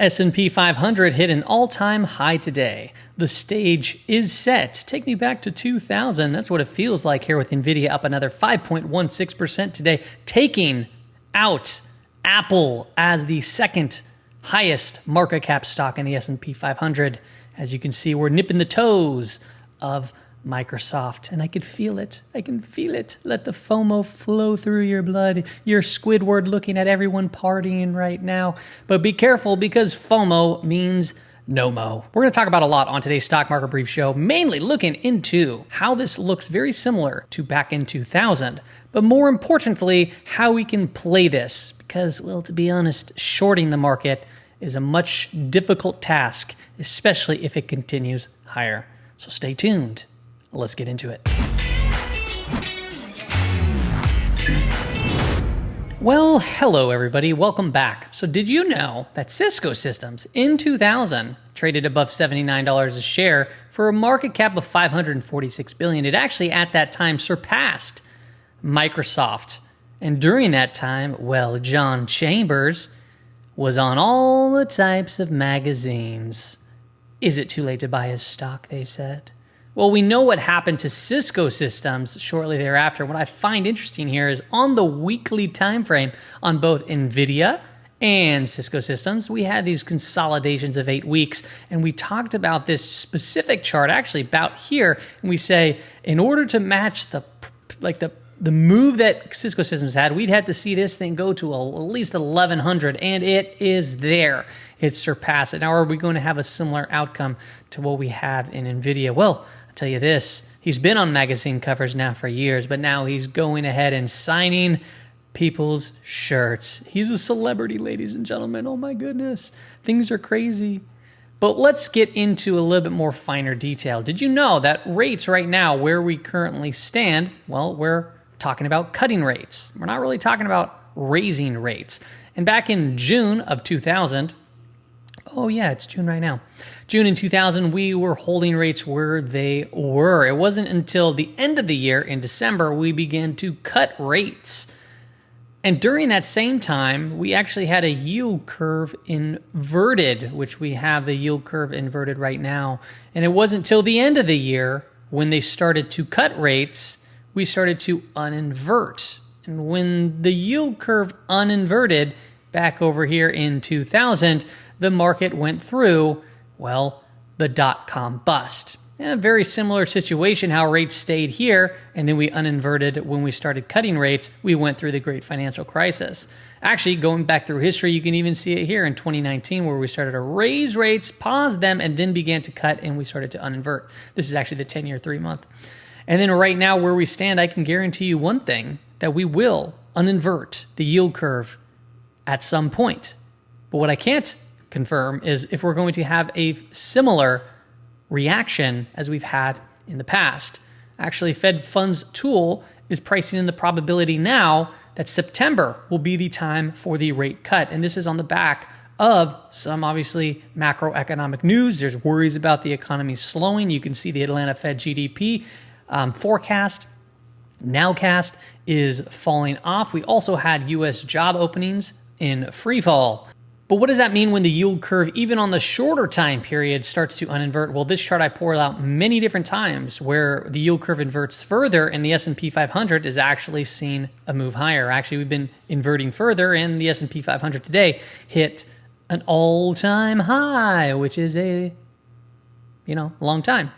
S&P 500 hit an all-time high today. The stage is set. Take me back to 2000. That's what it feels like here with Nvidia up another 5.16% today, taking out Apple as the second highest market cap stock in the S&P 500. As you can see, we're nipping the toes of Microsoft, and I can feel it. I can feel it. Let the FOMO flow through your blood. You're Squidward looking at everyone partying right now. But be careful, because FOMO means no mo. We're going to talk about a lot on today's Stock Market Brief show, mainly looking into how this looks very similar to back in 2000. But more importantly, how we can play this. Because, well, to be honest, shorting the market is a much difficult task, especially if it continues higher. So stay tuned. Let's get into it. Well, hello everybody, welcome back. So did you know that Cisco Systems in 2000 traded above $79 a share for a market cap of $546 billion? It actually at that time surpassed Microsoft. And during that time, well, John Chambers was on all the types of magazines. Is it too late to buy his stock, they said? Well, we know what happened to Cisco Systems shortly thereafter. What I find interesting here is on the weekly time frame on both Nvidia and Cisco Systems, we had these consolidations of 8 weeks, and we talked about this specific chart actually about here, and we say in order to match the move that Cisco Systems had, we'd have to see this thing go to at least 1100, and it is there. It surpassed it. Now, are we going to have a similar outcome to what we have in Nvidia? Well, I'll tell you this, he's been on magazine covers now for years, but now he's going ahead and signing people's shirts. He's a celebrity, ladies and gentlemen. Oh my goodness, things are crazy. But let's get into a little bit more finer detail. Did you know that rates right now, where we currently stand, well, we're talking about cutting rates. We're not really talking about raising rates. And back in June of 2000, oh yeah, it's June right now. June in 2000, we were holding rates where they were. It wasn't until the end of the year in December we began to cut rates. And during that same time, we actually had a yield curve inverted, which we have the yield curve inverted right now. And it wasn't till the end of the year when they started to cut rates, we started to uninvert. And when the yield curve uninverted back over here in 2000, the market went through, well, the dot-com bust. And a very similar situation, how rates stayed here, and then we uninverted when we started cutting rates, we went through the great financial crisis. Actually, going back through history, you can even see it here in 2019, where we started to raise rates, paused them, and then began to cut, and we started to uninvert. This is actually the 10-year, 3-month. And then right now, where we stand, I can guarantee you one thing, that we will uninvert the yield curve at some point. But what I can't confirm is if we're going to have a similar reaction as we've had in the past. Actually, Fed Funds Tool is pricing in the probability now that September will be the time for the rate cut. And this is on the back of some obviously macroeconomic news. There's worries about the economy slowing. You can see the Atlanta Fed GDP forecast, nowcast, is falling off. We also had U.S. job openings in free fall. But what does that mean when the yield curve, even on the shorter time period, starts to uninvert? Well, this chart I poured out many different times where the yield curve inverts further and the S&P 500 is actually seen a move higher. Actually, we've been inverting further, and the S&P 500 today hit an all-time high, which is a, long time.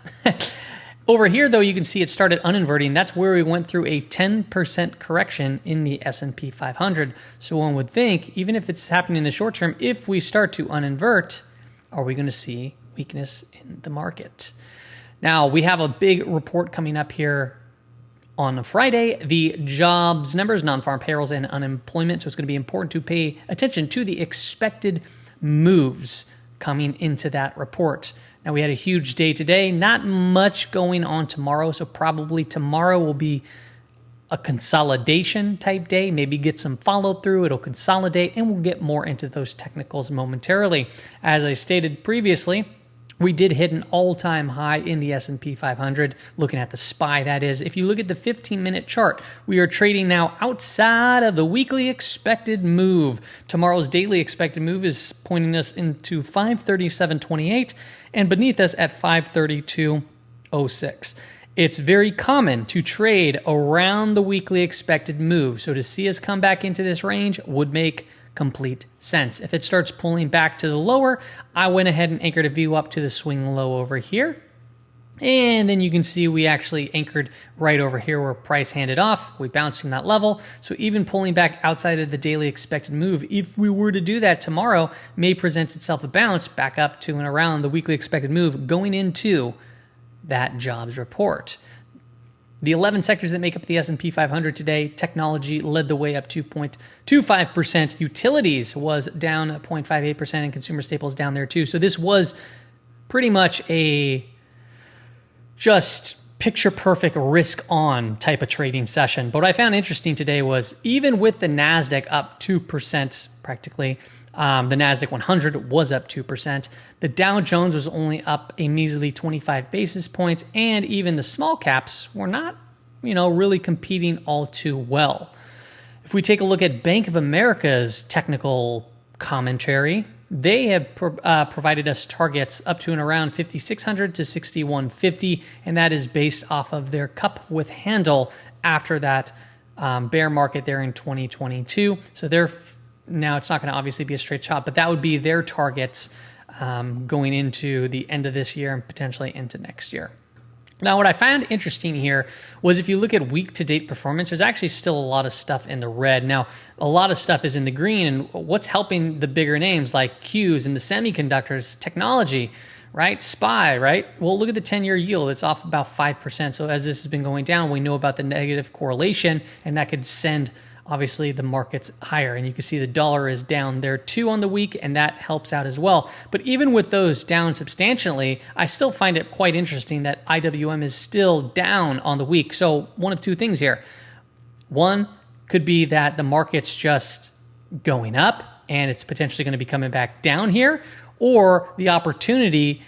Over here, though, you can see it started uninverting. That's where we went through a 10% correction in the S&P 500. So one would think, even if it's happening in the short term, if we start to uninvert, are we going to see weakness in the market? Now, we have a big report coming up here on Friday, the jobs numbers, non-farm payrolls, and unemployment. So it's going to be important to pay attention to the expected moves coming into that report. Now, we had a huge day today, not much going on tomorrow, so probably tomorrow will be a consolidation type day, maybe get some follow through, it'll consolidate, and we'll get more into those technicals momentarily. As I stated previously, We did hit an all-time high in the S&P 500, looking at the SPY, that is. If you look at the 15-minute chart, we are trading now outside of the weekly expected move. Tomorrow's daily expected move is pointing us into 537.28 and beneath us at 532.06. It's very common to trade around the weekly expected move. So to see us come back into this range would make complete sense. If it starts pulling back to the lower, I went ahead and anchored a view up to the swing low over here. And then you can see we actually anchored right over here where price handed off. We bounced from that level. So even pulling back outside of the daily expected move, if we were to do that tomorrow, may present itself a bounce back up to and around the weekly expected move going into that jobs report. The 11 sectors that make up the S&P 500 today, technology led the way up 2.25%. Utilities was down 0.58%, and consumer staples down there too. So this was pretty much a just picture-perfect risk-on type of trading session. But what I found interesting today was even with the NASDAQ up 2% practically, the NASDAQ 100 was up 2%. The Dow Jones was only up a measly 25 basis points, and even the small caps were not, really competing all too well. If we take a look at Bank of America's technical commentary, they have provided us targets up to and around 5,600 to 6,150, and that is based off of their cup with handle after that bear market there in 2022. So now it's not going to obviously be a straight shot, but that would be their targets going into the end of this year and potentially into next year. Now, what I found interesting here was if you look at week-to-date performance, there's actually still a lot of stuff in the red. Now, a lot of stuff is in the green, and what's helping the bigger names like Qs and the semiconductors, technology, right? SPY, right? Well, look at the 10-year yield. It's off about 5%. So as this has been going down, we know about the negative correlation, and that could send obviously the market's higher. And you can see the dollar is down there too on the week, and that helps out as well. But even with those down substantially, I still find it quite interesting that IWM is still down on the week. So one of two things here. One could be that the market's just going up and it's potentially going to be coming back down here, or the opportunity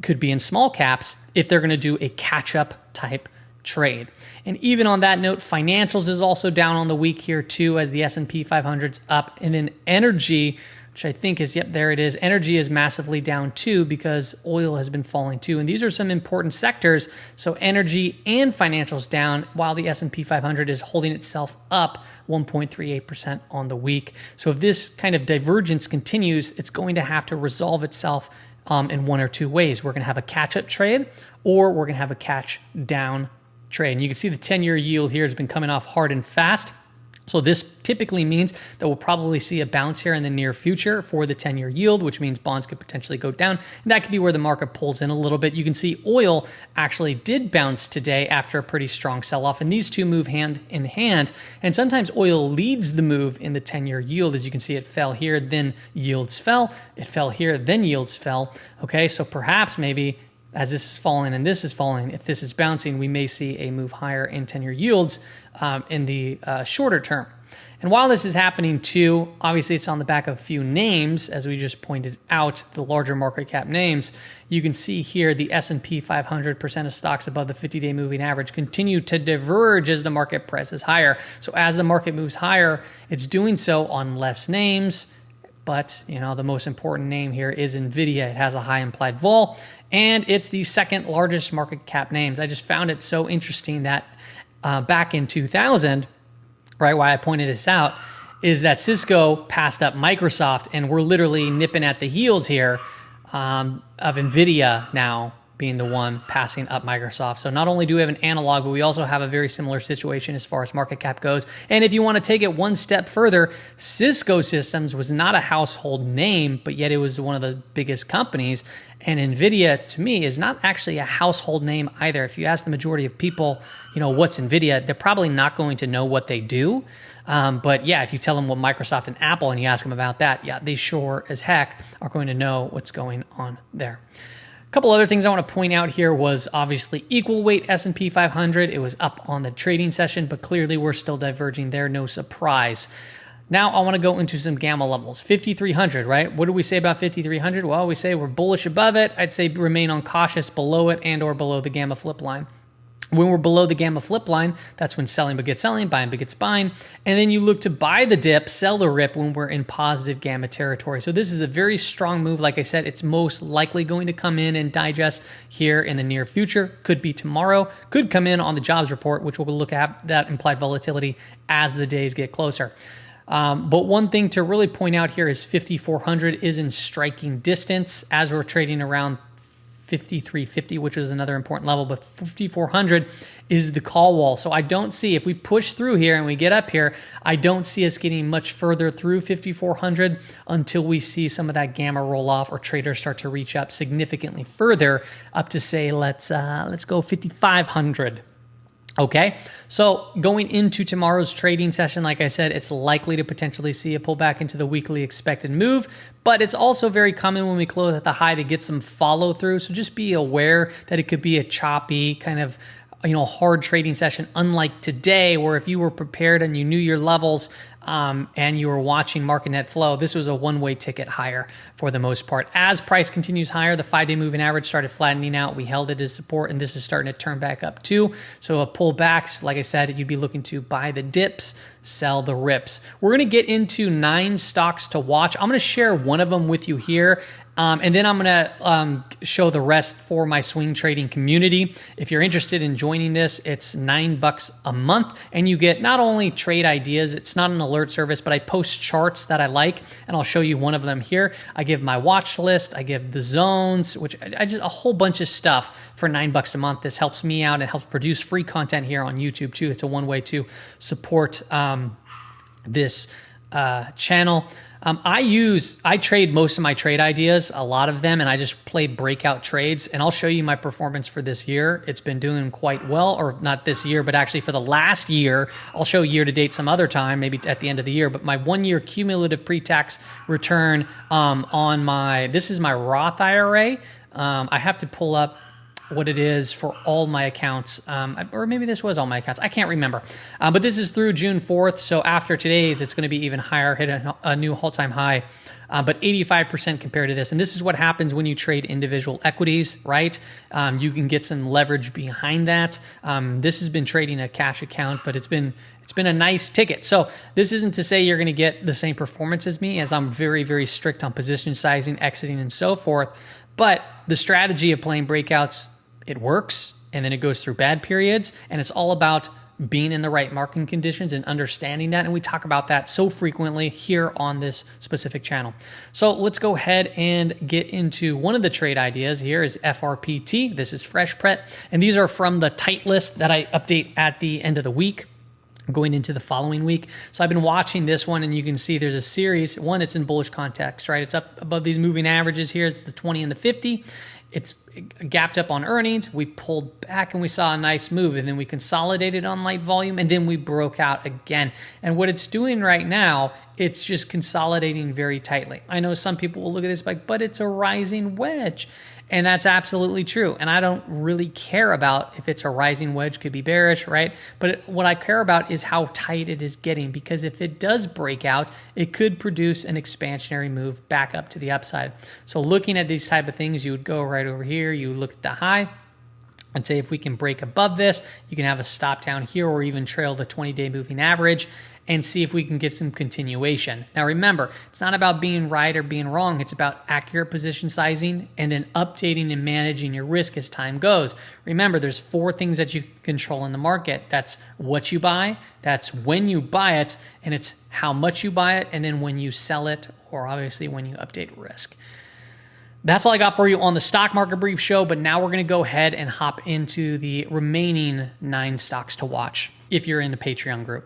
could be in small caps if they're going to do a catch-up type trade. And even on that note, financials is also down on the week here too, as the S&P 500's up. And then energy, which I think is, yep, there it is. Energy is massively down too because oil has been falling too. And these are some important sectors. So energy and financials down while the S&P 500 is holding itself up 1.38% on the week. So if this kind of divergence continues, it's going to have to resolve itself in one or two ways. We're going to have a catch-up trade, or we're going to have a catch-down trade. And you can see the 10-year yield here has been coming off hard and fast. So this typically means that we'll probably see a bounce here in the near future for the 10-year yield, which means bonds could potentially go down. And that could be where the market pulls in a little bit. You can see oil actually did bounce today after a pretty strong sell-off, and these two move hand in hand. And sometimes oil leads the move in the 10-year yield. As you can see, it fell here, then yields fell. It fell here, then yields fell. Okay, so perhaps maybe as this is falling and this is falling, if this is bouncing, we may see a move higher in 10-year yields in the shorter term. And while this is happening too, obviously it's on the back of a few names, as we just pointed out, the larger market cap names. You can see here the S&P 500% of stocks above the 50-day moving average continue to diverge as the market presses higher. So as the market moves higher, it's doing so on less names. But, the most important name here is Nvidia. It has a high implied vol, and it's the second largest market cap names. I just found it so interesting that back in 2000, right, why I pointed this out, is that Cisco passed up Microsoft, and we're literally nipping at the heels here of Nvidia now being the one passing up Microsoft. So not only do we have an analog, but we also have a very similar situation as far as market cap goes. And if you want to take it one step further, Cisco Systems was not a household name, but yet it was one of the biggest companies. And Nvidia, to me, is not actually a household name either. If you ask the majority of people, what's Nvidia, they're probably not going to know what they do. But yeah, if you tell them what Microsoft and Apple and you ask them about that, yeah, they sure as heck are going to know what's going on there. A couple other things I want to point out here was obviously equal weight S&P 500. It was up on the trading session, but clearly we're still diverging there. No surprise. Now I want to go into some gamma levels. 5,300, right? What do we say about 5,300? Well, we say we're bullish above it. I'd say remain on cautious below it and or below the gamma flip line. When we're below the gamma flip line, that's when selling begets selling, buying begets buying. And then you look to buy the dip, sell the rip when we're in positive gamma territory. So this is a very strong move. Like I said, it's most likely going to come in and digest here in the near future. Could be tomorrow. Could come in on the jobs report, which we'll look at that implied volatility as the days get closer. But one thing to really point out here is 5,400 is in striking distance as we're trading around 5,350, which is another important level, but 5,400 is the call wall. So I don't see, if we push through here and we get up here, I don't see us getting much further through 5,400 until we see some of that gamma roll off or traders start to reach up significantly further up to say, let's go 5,500. Okay, so going into tomorrow's trading session, like I said, it's likely to potentially see a pullback into the weekly expected move, but it's also very common when we close at the high to get some follow through. So just be aware that it could be a choppy kind of, hard trading session, unlike today, where if you were prepared and you knew your levels and you were watching market net flow, this was a one-way ticket higher for the most part. As price continues higher, the 5-day moving average started flattening out. We held it as support, and this is starting to turn back up too. So a pullback, like I said, you'd be looking to buy the dips, sell the rips. We're going to get into 9 stocks to watch. I'm going to share one of them with you here. And then I'm going to show the rest for my swing trading community. If you're interested in joining this, it's $9 a month, and you get not only trade ideas, it's not an alert service, but I post charts that I like, and I'll show you one of them here. I give my watch list, I give the zones, which I just a whole bunch of stuff for $9 a month. This helps me out and helps produce free content here on YouTube too. It's a one way to support this channel. I trade most of my trade ideas, a lot of them, and I just play breakout trades, and I'll show you my performance for this year. It's been doing quite well, or not this year, but actually for the last year. I'll show year to date some other time, maybe at the end of the year, but my 1 year cumulative pre-tax return this is my Roth IRA. I have to pull up what it is for all my accounts, or maybe this was all my accounts. I can't remember. But this is through June 4th, so after today's, it's going to be even higher, hit a new all-time high, but 85% compared to this. And this is what happens when you trade individual equities, right? You can get some leverage behind that. This has been trading a cash account, but it's been a nice ticket. So this isn't to say you're going to get the same performance as me, as I'm very, very strict on position sizing, exiting, and so forth. But the strategy of playing breakouts, it works, and then it goes through bad periods, and it's all about being in the right market conditions and understanding that, and we talk about that so frequently here on this specific channel. So let's go ahead and get into one of the trade ideas. Here is FRPT. This is Fresh Pret, and these are from the tight list that I update at the end of the week, going into the following week. So I've been watching this one, and you can see there's a series. One, it's in bullish context, right? It's up above these moving averages here. It's the 20 and the 50. It's gapped up on earnings. We pulled back and we saw a nice move, and then we consolidated on light volume, and then we broke out again. And what it's doing right now, it's just consolidating very tightly. I know some people will look at this like, but it's a rising wedge. And that's absolutely true. And I don't really care about if it's a rising wedge, could be bearish, right? But what I care about is how tight it is getting, because if it does break out, it could produce an expansionary move back up to the upside. So looking at these type of things, you would go right over here, you look at the high, and say if we can break above this, you can have a stop down here or even trail the 20-day moving average and see if we can get some continuation. Now remember, it's not about being right or being wrong. It's about accurate position sizing and then updating and managing your risk as time goes. Remember, there's 4 things that you can control in the market. That's what you buy, that's when you buy it, and it's how much you buy it, and then when you sell it, or obviously when you update risk. That's all I got for you on the Stock Market Brief show, but now we're going to go ahead and hop into the remaining 9 stocks to watch if you're in the Patreon group.